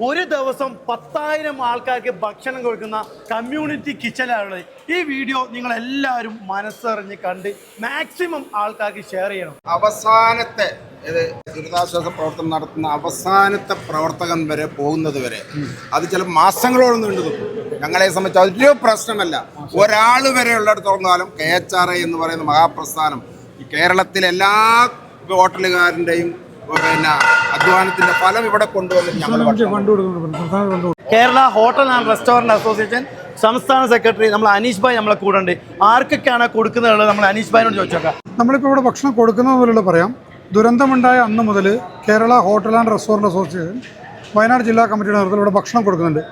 ഒരു ദിവസം 10,000 ആൾക്കാർക്ക് ഭക്ഷണം കൊടുക്കുന്ന കമ്മ്യൂണിറ്റി കിച്ചനാണ്. ഈ വീഡിയോ നിങ്ങൾ എല്ലാവരും മനസ്സറിഞ്ഞ് കണ്ട് മാക്സിമം ആൾക്കാർക്ക് ഷെയർ ചെയ്യണം. അവസാനത്തെ ദുരിതാശ്വാസ പ്രവർത്തനം നടത്തുന്ന അവസാനത്തെ പ്രവർത്തകൻ വരെ പോകുന്നത് വരെ അത് ചില മാസങ്ങളോളം നീണ്ടു നിൽക്കും. ഞങ്ങളെ സംബന്ധിച്ച് അതൊരു പ്രശ്നമല്ല. ഒരാൾ വരെ ഉള്ളിടത്തോളം കാലം KHRA എന്ന് പറയുന്ന മഹാപ്രസ്ഥാനം ഈ കേരളത്തിലെ എല്ലാ ഹോട്ടലുകാരൻ്റെയും അധ്വാനത്തിന്റെ ഫലം ഇവിടെ കൊണ്ടുവന്നിട്ട് ഞങ്ങൾ Kerala hotel and restaurant association സംസ്ഥാന സെക്രട്ടറി നമ്മൾ അനീഷ് ഭായ് നമ്മളെ കൂടെ ഉണ്ട്. ആർക്കൊക്കെയാണ് കൊടുക്കുന്നത് നമ്മൾ അനീഷ് ഭായിനോട് ചോദിച്ചോക്കാം. നമ്മളിപ്പോൾ ഇവിടെ ഭക്ഷണം കൊടുക്കുന്നത് പോലുള്ള പറയാം. ദുരന്തമുണ്ടായ അന്ന് മുതൽ Kerala hotel and restaurant association Wayanad ജില്ലാ കമ്മിറ്റിയുടെ നേതൃത്വത്തിൽ ഇവിടെ ഭക്ഷണം കൊടുക്കുന്നുണ്ട്.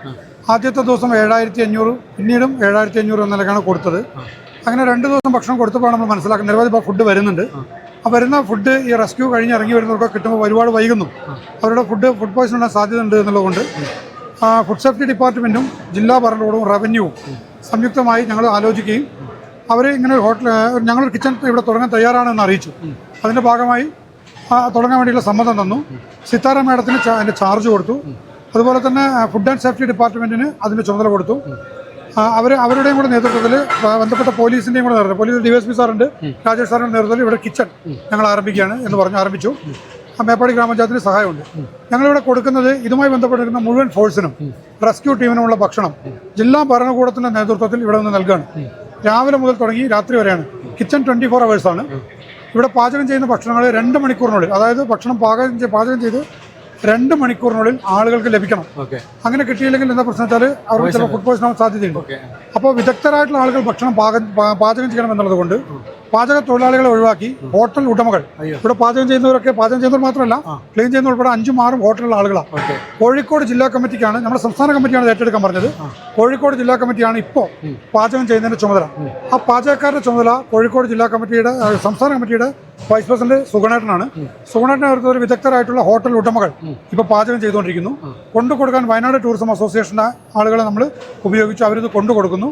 ആദ്യത്തെ ദിവസം 7,500, പിന്നീടും 7,500 എന്ന നിലക്കാണ് കൊടുത്തത്. അങ്ങനെ 2 ദിവസം ഭക്ഷണം കൊടുത്തപ്പോൾ നമ്മൾ മനസ്സിലാക്കുന്നത് നിരവധി ഫുഡ് വരുന്നുണ്ട്. ആ വരുന്ന ഫുഡ് ഈ റെസ്ക്യൂ കഴിഞ്ഞ് ഇറങ്ങി വരുന്നവർക്ക് കിട്ടുമ്പോൾ ഒരുപാട് വൈകുന്നു. അവരുടെ ഫുഡ് പോയ്സൺ ഉണ്ടാകാൻ സാധ്യത ഉണ്ട് എന്നുള്ളതുകൊണ്ട് ഫുഡ് സേഫ്റ്റി ഡിപ്പാർട്ട്മെൻറ്റും ജില്ലാ ഭരണകൂടവും റവന്യൂവും സംയുക്തമായി ഞങ്ങൾ ആലോചിക്കുകയും അവർ ഇങ്ങനെ ഞങ്ങളൊരു കിച്ചൺ ഇവിടെ തുടങ്ങാൻ തയ്യാറാണെന്ന് അറിയിച്ചു. അതിൻ്റെ ഭാഗമായി തുടങ്ങാൻ വേണ്ടിയുള്ള സമ്മതം തന്നു. സിത്താര മാഡത്തിന് അതിൻ്റെ ചാർജ് കൊടുത്തു. അതുപോലെ തന്നെ ഫുഡ് ആൻഡ് സേഫ്റ്റി ഡിപ്പാർട്ട്മെൻറ്റിന് അതിൻ്റെ ചുമതല കൊടുത്തു. അവരുടെയും കൂടെ നേതൃത്വത്തിൽ ബന്ധപ്പെട്ട പോലീസിൻ്റെയും കൂടെ നേതൃത്വം, പോലീസ് DSP സാറുണ്ട്, രാജേഷ് സാറിൻ്റെ നേതൃത്വത്തിൽ ഇവിടെ കിച്ചൺ ഞങ്ങൾ ആരംഭിക്കുകയാണ് എന്ന് പറഞ്ഞ് ആരംഭിച്ചു. മേപ്പാടി ഗ്രാമപഞ്ചായത്തിന് സഹായമുണ്ട്. ഞങ്ങളിവിടെ കൊടുക്കുന്നത് ഇതുമായി ബന്ധപ്പെട്ടിരിക്കുന്ന മുഴുവൻ ഫോഴ്സിനും റെസ്ക്യൂ ടീമിനുമുള്ള ഭക്ഷണം ജില്ലാ ഭരണകൂടത്തിൻ്റെ നേതൃത്വത്തിൽ ഇവിടെ നിന്ന് നൽകുകയാണ്. രാവിലെ മുതൽ തുടങ്ങി രാത്രി വരെയാണ്. Kitchen 24 hours. ഇവിടെ പാചകം ചെയ്യുന്ന ഭക്ഷണങ്ങൾ 2 മണിക്കൂറിനുള്ളിൽ, അതായത് ഭക്ഷണം പാചകം ചെയ്ത് 2 മണിക്കൂറിനുള്ളിൽ ആളുകൾക്ക് ലഭിക്കണം. അങ്ങനെ കിട്ടിയില്ലെങ്കിൽ എന്താ പ്രശ്നം വെച്ചാൽ അവർക്ക് ചില ഫുഡ് പോയ്സൺ ആവാൻ സാധ്യതയുണ്ട്. അപ്പോൾ വിദഗ്ധരായിട്ടുള്ള ആളുകൾ ഭക്ഷണം പാചകം ചെയ്യണം എന്നുള്ളത് കൊണ്ട് പാചക തൊഴിലാളികളെ ഒഴിവാക്കി ഹോട്ടൽ ഉടമകൾ, ഇവിടെ പാചകം ചെയ്യുന്നവർ മാത്രമല്ല ക്ലീൻ ചെയ്യുന്ന ഉൾപ്പെടെ 5-6 ഹോട്ടലിലുള്ള ആളുകളാണ്. കോഴിക്കോട് ജില്ലാ കമ്മിറ്റിക്കാണ്, നമ്മുടെ സംസ്ഥാന കമ്മിറ്റിയാണ് ഏറ്റെടുക്കാൻ പറഞ്ഞത്. കോഴിക്കോട് ജില്ലാ കമ്മിറ്റിയാണ് ഇപ്പോൾ പാചകം ചെയ്യുന്നതിൻ്റെ ചുമതല. ആ പാചകക്കാരുടെ ചുമതല കോഴിക്കോട് ജില്ലാ കമ്മിറ്റിയുടെ സംസ്ഥാന കമ്മിറ്റിയുടെ വൈസ് പ്രസിഡന്റ് സുഗണേട്ടനാണ്. സുഗണേട്ടനെ അടുത്ത ഒരു വിദഗ്ധരായിട്ടുള്ള ഹോട്ടൽ ഉടമകൾ ഇപ്പോൾ പാചകം ചെയ്തുകൊണ്ടിരിക്കുന്നു. കൊണ്ടുകൊടുക്കാൻ വയനാട് ടൂറിസം അസോസിയേഷൻ്റെ ആളുകളെ നമ്മൾ ഉപയോഗിച്ച് അവരിത് കൊണ്ടുകൊടുക്കുന്നു.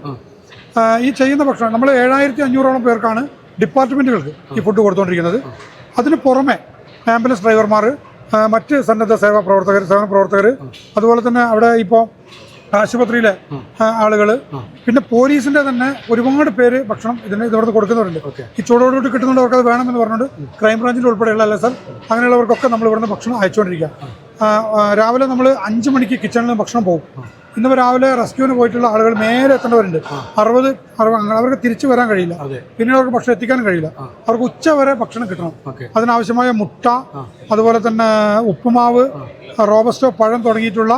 ഈ ചെയ്യുന്ന ഭക്ഷണം നമ്മൾ 7,500ഓളം പേർക്കാണ് ഡിപ്പാർട്ട്മെൻറ്റുകൾക്ക് ഈ ഫുഡ് കൊടുത്തുകൊണ്ടിരിക്കുന്നത്. അതിന് പുറമെ ആംബുലൻസ് ഡ്രൈവർമാർ, മറ്റ് സന്നദ്ധ സേവന പ്രവർത്തകർ, അതുപോലെ തന്നെ അവിടെ ഇപ്പോൾ ആശുപത്രിയിലെ ആളുകൾ, പിന്നെ പോലീസിൻ്റെ തന്നെ ഒരുപാട് പേര് ഭക്ഷണം ഇതോടത്ത് കൊടുക്കുന്നവരുണ്ട്. ഈ ചൂടോടുകൂടി കിട്ടുന്നവർക്ക് അത് വേണമെന്ന് പറഞ്ഞുകൊണ്ട് ക്രൈംബ്രാഞ്ചിൻ്റെ ഉൾപ്പെടെയുള്ള LSR അങ്ങനെയുള്ളവർക്കൊക്കെ നമ്മൾ ഇവിടുന്ന് ഭക്ഷണം അയച്ചുകൊണ്ടിരിക്കുക. രാവിലെ നമ്മൾ 5 മണിക്ക് കിച്ചണിൽ നിന്ന് ഭക്ഷണം പോകും. ഇന്ന് രാവിലെ റെസ്ക്യൂവിന് പോയിട്ടുള്ള ആളുകൾ മേലെ എത്തേണ്ടവരുണ്ട്. 60 അവർക്ക് തിരിച്ചു വരാൻ കഴിയില്ല. പിന്നീട് അവർക്ക് ഭക്ഷണം എത്തിക്കാനും കഴിയില്ല. അവർക്ക് ഉച്ച വരെ ഭക്ഷണം കിട്ടണം. അതിനാവശ്യമായ മുട്ട, അതുപോലെ തന്നെ ഉപ്പുമാവ്, റോബസ്റ്റോ, പഴം തുടങ്ങിയിട്ടുള്ള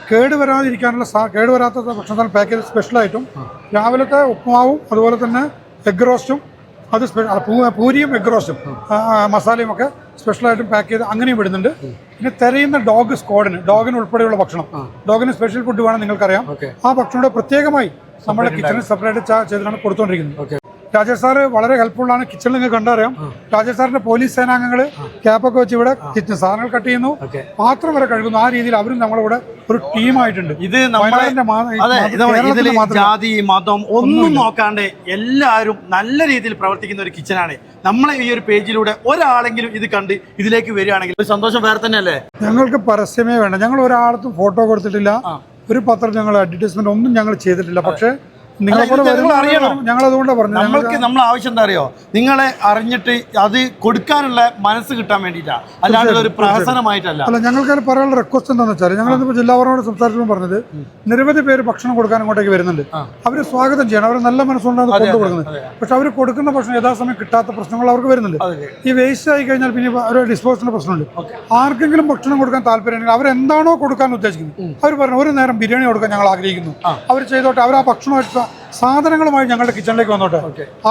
കേടുവരാത്ത ഭക്ഷണത്തിന് പാക്കേജ് സ്പെഷ്യലായിട്ടും രാവിലത്തെ ഉപ്പുമാവും അതുപോലെ തന്നെ എഗ് റോസ്റ്റും, അത് പൂരിയും എഗ് റോസ്റ്റും മസാലയും ഒക്കെ സ്പെഷ്യലായിട്ടും പാക്ക് ചെയ്ത് അങ്ങനെയും വിടുന്നുണ്ട്. പിന്നെ തിരയുന്ന ഡോഗിന് ഉൾപ്പെടെയുള്ള ഭക്ഷണം, ഡോഗിന് സ്പെഷ്യൽ ഫുഡ് വേണം, നിങ്ങൾക്കറിയാം. ആ ഭക്ഷണം പ്രത്യേകമായി നമ്മുടെ കിച്ചണിൽ സെപ്പറേറ്റ് ചെയ്തിട്ടാണ് കൊടുത്തുകൊണ്ടിരിക്കുന്നത്. രാജേഷ് സാറ് വളരെ ഹെൽപ്ഫുള്ളാണ്. കിച്ചണിൽ നിങ്ങൾക്ക് കണ്ടറിയാം. രാജേഷ് സാറിന്റെ പോലീസ് സേനാംഗങ്ങൾ ക്യാപ്പൊക്കെ വെച്ച് ഇവിടെ സാധനങ്ങൾ കട്ട് ചെയ്യുന്നു, പാത്രം വരെ കഴുകുന്നു. ആ രീതിയിൽ അവരും നമ്മളിവിടെ ഒരു ടീമായിട്ടുണ്ട്. ഇത് ജാതി മതം ഒന്നും നോക്കാണ്ട് എല്ലാവരും നല്ല രീതിയിൽ പ്രവർത്തിക്കുന്ന ഒരു കിച്ചനാണ്. നമ്മളെ ഈ ഒരു പേജിലൂടെ ഒരാളെങ്കിലും ഇത് കണ്ട് ഇതിലേക്ക് വരികയാണെങ്കിൽ ഒരു സന്തോഷം വേറെ തന്നെയല്ലേ. ഞങ്ങൾക്ക് പരസ്യമേ വേണ്ട. ഞങ്ങൾ ഒരാളത്തും ഫോട്ടോ കൊടുത്തിട്ടില്ല, ഒരു പത്രം ഞങ്ങൾ അഡ്വർടൈസ്മെന്റ് ഒന്നും ഞങ്ങൾ ചെയ്തിട്ടില്ല. പക്ഷേ ഞങ്ങളതുകൊണ്ടാണ് പറഞ്ഞത്. നമ്മൾ ആവശ്യം എന്താ അറിയോ, നിങ്ങളെ അറിഞ്ഞിട്ട് അത് കൊടുക്കാനുള്ള മനസ്സ് കിട്ടാൻ വേണ്ടിയിട്ടാണ്, അല്ലാണ്ട് ഒരു പ്രഹസനമായിട്ടല്ല. അല്ല, ഞങ്ങൾക്ക് പറയാനുള്ള റിക്വസ്റ്റ് എന്താണെന്ന് വെച്ചാൽ, ഞങ്ങളിപ്പോൾ ജില്ലാ ഭരണോട് സംസാരിച്ചപ്പോൾ പറഞ്ഞത് നിരവധി പേര് ഭക്ഷണം കൊടുക്കാൻ അങ്ങോട്ടേക്ക് വരുന്നുണ്ട്. അവർ സ്വാഗതം ചെയ്യണം, അവർ നല്ല മനസ്സുകൊണ്ടാണ് കൊണ്ടു കൊടുക്കുന്നത്. പക്ഷെ അവർ കൊടുക്കുന്ന ഭക്ഷണം യഥാസമയം കിട്ടാത്ത പ്രശ്നങ്ങൾ അവർക്ക് വരുന്നുണ്ട്. ഈ വേസ്റ്റ് ആയി കഴിഞ്ഞാൽ പിന്നെ ഒരു ഡിസ്പോസലിന്റെ പ്രശ്നമുണ്ട്. ആർക്കെങ്കിലും ഭക്ഷണം കൊടുക്കാൻ താല്പര്യമുണ്ടെങ്കിൽ അവരെന്താണോ കൊടുക്കാൻ ഉദ്ദേശിക്കുന്നത് അവർ പറഞ്ഞു ഒരു നേരം ബിരിയാണി കൊടുക്കാൻ ഞങ്ങൾ ആഗ്രഹിക്കുന്നു, അവർ ചെയ്തോട്ടെ. അവർ ആ ഭക്ഷണം സാധനങ്ങളുമായി ഞങ്ങളുടെ കിച്ചണിലേക്ക് വന്നോട്ടെ.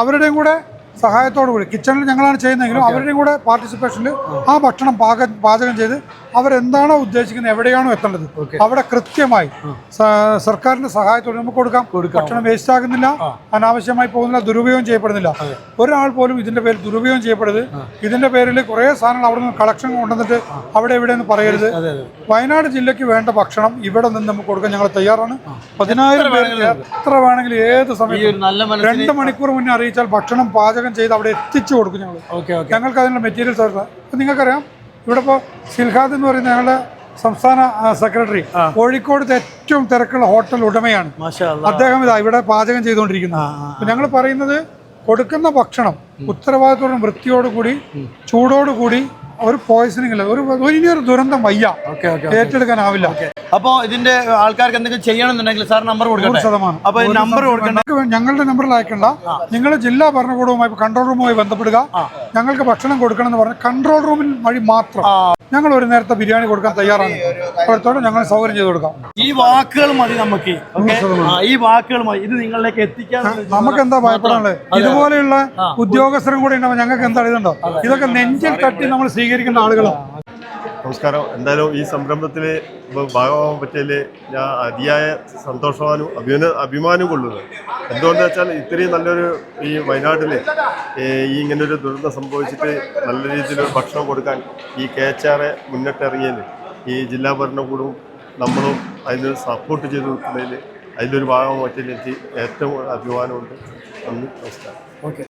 അവരുടെയും കൂടെ സഹായത്തോടു കൂടി കിച്ചണിൽ ഞങ്ങളാണ് ചെയ്യുന്നതെങ്കിലും അവരുടെയും കൂടെ പാർട്ടിസിപ്പേഷനിൽ ആ ഭക്ഷണം പാചകം ചെയ്ത് അവരെന്താണോ ഉദ്ദേശിക്കുന്നത്, എവിടെയാണോ എത്തേണ്ടത് അവിടെ കൃത്യമായി സർക്കാരിന്റെ സഹായത്തോടെ നമുക്ക് കൊടുക്കാം. ഭക്ഷണം വേസ്റ്റ് ആകുന്നില്ല, അനാവശ്യമായി പോകുന്നില്ല, ദുരുപയോഗം ചെയ്യപ്പെടുന്നില്ല. ഒരാൾ പോലും ഇതിന്റെ പേരിൽ ദുരുപയോഗം ചെയ്യപ്പെടരുത്. ഇതിന്റെ പേരിൽ കുറേ സാധനങ്ങൾ അവിടെ നിന്ന് കളക്ഷൻ കൊണ്ടുവന്നിട്ട് അവിടെ ഇവിടെ നിന്ന് പറയരുത്. വയനാട് ജില്ലയ്ക്ക് വേണ്ട ഭക്ഷണം ഇവിടെ നിന്ന് നമുക്ക് കൊടുക്കാൻ ഞങ്ങൾ തയ്യാറാണ്. 10,000 പേര് എത്ര വേണമെങ്കിലും ഏത് സമയത്തും 2 മണിക്കൂർ മുന്നേ അറിയിച്ചാൽ ഭക്ഷണം പാചകം ചെയ്ത് അവിടെ എത്തിച്ചു കൊടുക്കും ഞങ്ങൾ. ഞങ്ങൾക്ക് അതിനുള്ള മെറ്റീരിയൽസ്. ഇപ്പം നിങ്ങൾക്കറിയാം, ഇവിടെ ഇപ്പോൾ സിൽഹാദ് എന്ന് പറയുന്ന ഞങ്ങളുടെ സംസ്ഥാന സെക്രട്ടറി കോഴിക്കോട് ഏറ്റവും തിരക്കുള്ള ഹോട്ടൽ ഉടമയാണ്. മാഷാ അല്ലാ. അദ്ദേഹം ഇതാ ഇവിടെ പാചകം ചെയ്തുകൊണ്ടിരിക്കുന്നത്. ഞങ്ങൾ പറയുന്നത് കൊടുക്കുന്ന ഭക്ഷണം ഉത്തരവാദിത്തോടും വൃത്തിയോടുകൂടി ചൂടോടുകൂടി ഒരു പോയിസണിംഗ് ഇല്ല, ഇനിയൊരു ദുരന്തം വയ്യ, ഏറ്റെടുക്കാനാവില്ല. അപ്പോ ഇതിന്റെ ആൾക്കാർക്ക് എന്തെങ്കിലും ചെയ്യണമെന്നുണ്ടെങ്കിൽ സാർ നമ്പർ കൊടുക്കണം. 100%. അപ്പൊ നമ്പർ കൊടുക്കണ്ട, ഞങ്ങളുടെ നമ്പറിൽ അയക്കണ്ട. നിങ്ങൾ ജില്ലാ ഭരണകൂടവുമായി കൺട്രോൾ റൂമുമായി ബന്ധപ്പെടുക. ഞങ്ങൾക്ക് ഭക്ഷണം കൊടുക്കണം എന്ന് പറഞ്ഞാൽ കൺട്രോൾ റൂമിൽ വഴി മാത്രം ഞങ്ങൾ ഒരു നേരത്തെ ബിരിയാണി കൊടുക്കാൻ തയ്യാറാണ്. അപ്പോഴത്തോടെ ഞങ്ങൾ സൗകര്യം ചെയ്ത് കൊടുക്കാം. ഈ വാക്കുകൾ മതി നമുക്ക്. ഈ വാക്കുകൾ മതി, ഇത് നിങ്ങളിലേക്ക് എത്തിക്കാൻ നമുക്ക് എന്താ ഭയപ്പെടാനുള്ളത്? ഇതുപോലെയുള്ള ഉദ്യോഗസ്ഥരും കൂടി ഉണ്ടാവും. ഞങ്ങൾക്ക് എന്താ ഇതുണ്ടോ? ഇതൊക്കെ നെഞ്ചിൽ തട്ടി നമ്മൾ സ്വീകരിക്കുന്ന ആളുകളാണ്. നമസ്കാരം. എന്തായാലും ഈ സംരംഭത്തിൽ ഭാഗമാകാൻ പറ്റിയതിൽ ഞാൻ അതിയായ സന്തോഷവാനും അഭിമാനം കൊള്ളുന്നു. എന്തുകൊണ്ടെന്ന് വെച്ചാൽ ഇത്രയും നല്ലൊരു ഈ വയനാട്ടിൽ ഈ ഇങ്ങനൊരു ദുരന്തം സംഭവിച്ചിട്ട് നല്ല രീതിയിൽ ഭക്ഷണം കൊടുക്കാൻ ഈ KHR മുന്നിട്ടിറങ്ങിയതിൽ ഈ ജില്ലാ ഭരണകൂടവും നമ്മളും അതിന് സപ്പോർട്ട് ചെയ്ത് നിൽക്കുന്നതിൽ അതിലൊരു ഭാഗം പറ്റിയതിൽ എനിക്ക് ഏറ്റവും അഭിമാനമുണ്ട്. നന്ദി, നമസ്കാരം. ഓക്കെ.